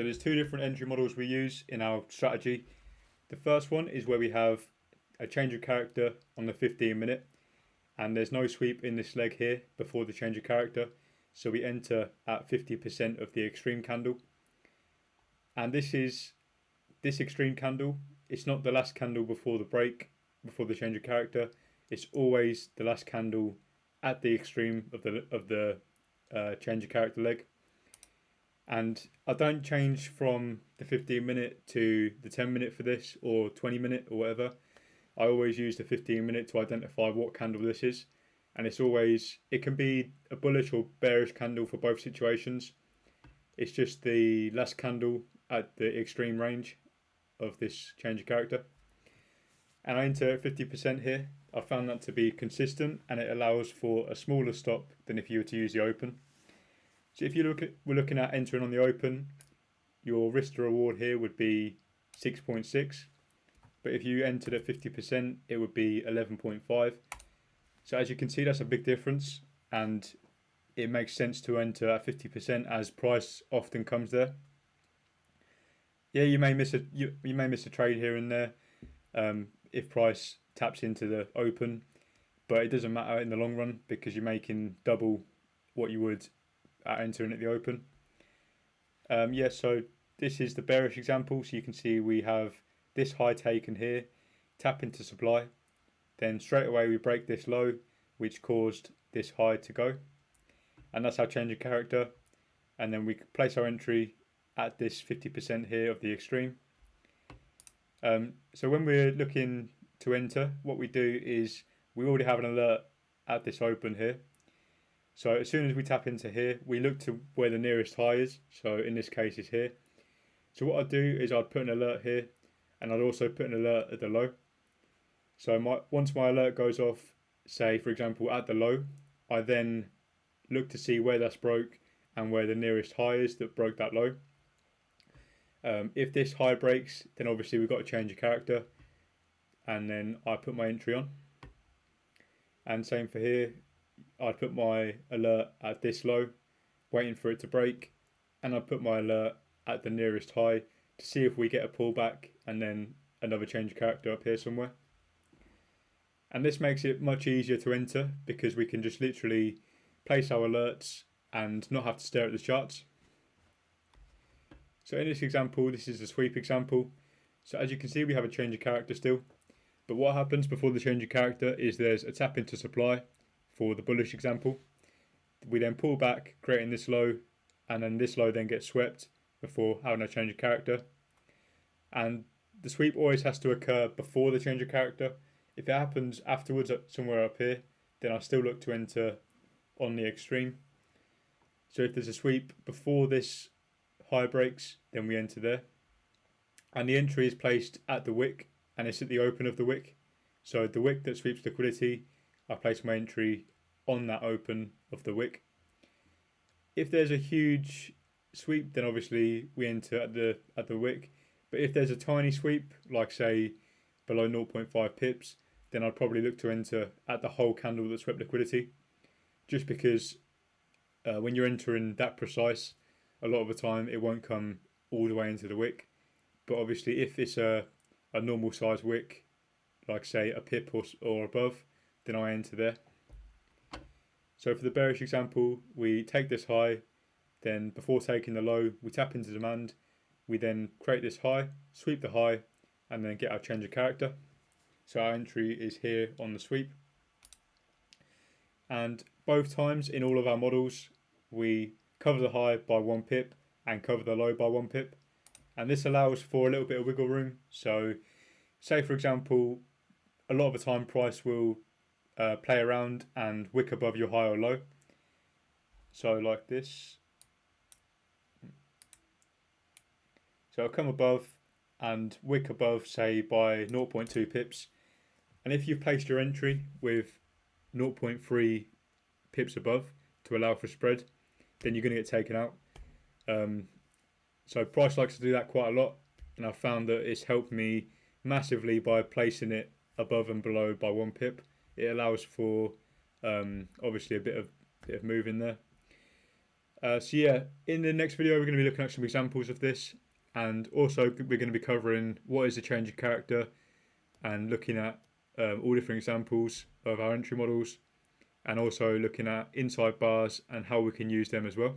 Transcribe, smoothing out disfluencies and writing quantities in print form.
So there's two different entry models we use in our strategy. The first one is where we have a change of character on the 15 minute, and there's no sweep in this leg here before the change of character. So we enter at 50% of the extreme candle. And this extreme candle, it's not the last candle before the break, before the change of character. It's always the last candle at the extreme of the change of character leg. And I don't change from the 15 minute to the 10 minute for this, or 20 minute or whatever. I always use the 15 minute to identify what candle this is. And it can be a bullish or bearish candle for both situations. It's just the last candle at the extreme range of this change of character. And I enter 50% here. I found that to be consistent, and it allows for a smaller stop than if you were to use the open. So if we're looking at entering on the open, your risk to reward here would be 6.6. But if you entered at 50%, it would be 11.5. So as you can see, that's a big difference, and it makes sense to enter at 50% as price often comes there. Yeah, you may miss a trade here and there if price taps into the open, but it doesn't matter in the long run because you're making double what you would at entering at the open. So this is the bearish example. So you can see we have this high taken here, tap into supply, then straight away we break this low, which caused this high to go, and that's our change of character. And then we place our entry at this 50% here of the extreme. So when we're looking to enter, what we do is we already have an alert at this open here. So as soon as we tap into here, we look to where the nearest high is. So in this case, it's here. So what I'd do is I'd put an alert here, and I'd also put an alert at the low. So once my alert goes off, say for example at the low, I then look to see where that's broke and where the nearest high is that broke that low. If this high breaks, then obviously we've got to change a character, and then I put my entry on. And same for here, I'd put my alert at this low, waiting for it to break, and I'd put my alert at the nearest high to see if we get a pullback, and then another change of character up here somewhere. And this makes it much easier to enter because we can just literally place our alerts and not have to stare at the charts. So in this example, this is a sweep example. So as you can see, we have a change of character still. But what happens before the change of character is there's a tap into supply for the bullish example. We then pull back, creating this low, and then this low then gets swept before having a change of character. And the sweep always has to occur before the change of character. If it happens afterwards, somewhere up here, then I still look to enter on the extreme. So if there's a sweep before this high breaks, then we enter there. And the entry is placed at the wick, and it's at the open of the wick. So the wick that sweeps liquidity, I place my entry on that open of the wick. If there's a huge sweep, then obviously we enter at the wick. But if there's a tiny sweep, like say below 0.5 pips, then I'd probably look to enter at the whole candle that swept liquidity. Just because when you're entering that precise, a lot of the time it won't come all the way into the wick. But obviously if it's a normal size wick, like say a pip or above, then I enter there. So for the bearish example, we take this high, then before taking the low, we tap into demand, we then create this high, sweep the high, and then get our change of character. So our entry is here on the sweep. And both times in all of our models, we cover the high by 1 pip and cover the low by 1 pip. And this allows for a little bit of wiggle room. So say for example, a lot of the time price will play around and wick above your high or low. So like this. So I'll come above and wick above, say by 0.2 pips. And if you've placed your entry with 0.3 pips above to allow for spread, then you're going to get taken out. So price likes to do that quite a lot, and I've found that it's helped me massively by placing it above and below by 1 pip. It allows for obviously a bit of move in there. So yeah, in the next video we're going to be looking at some examples of this, and also we're going to be covering what is a change of character and looking at all different examples of our entry models, and also looking at inside bars and how we can use them as well.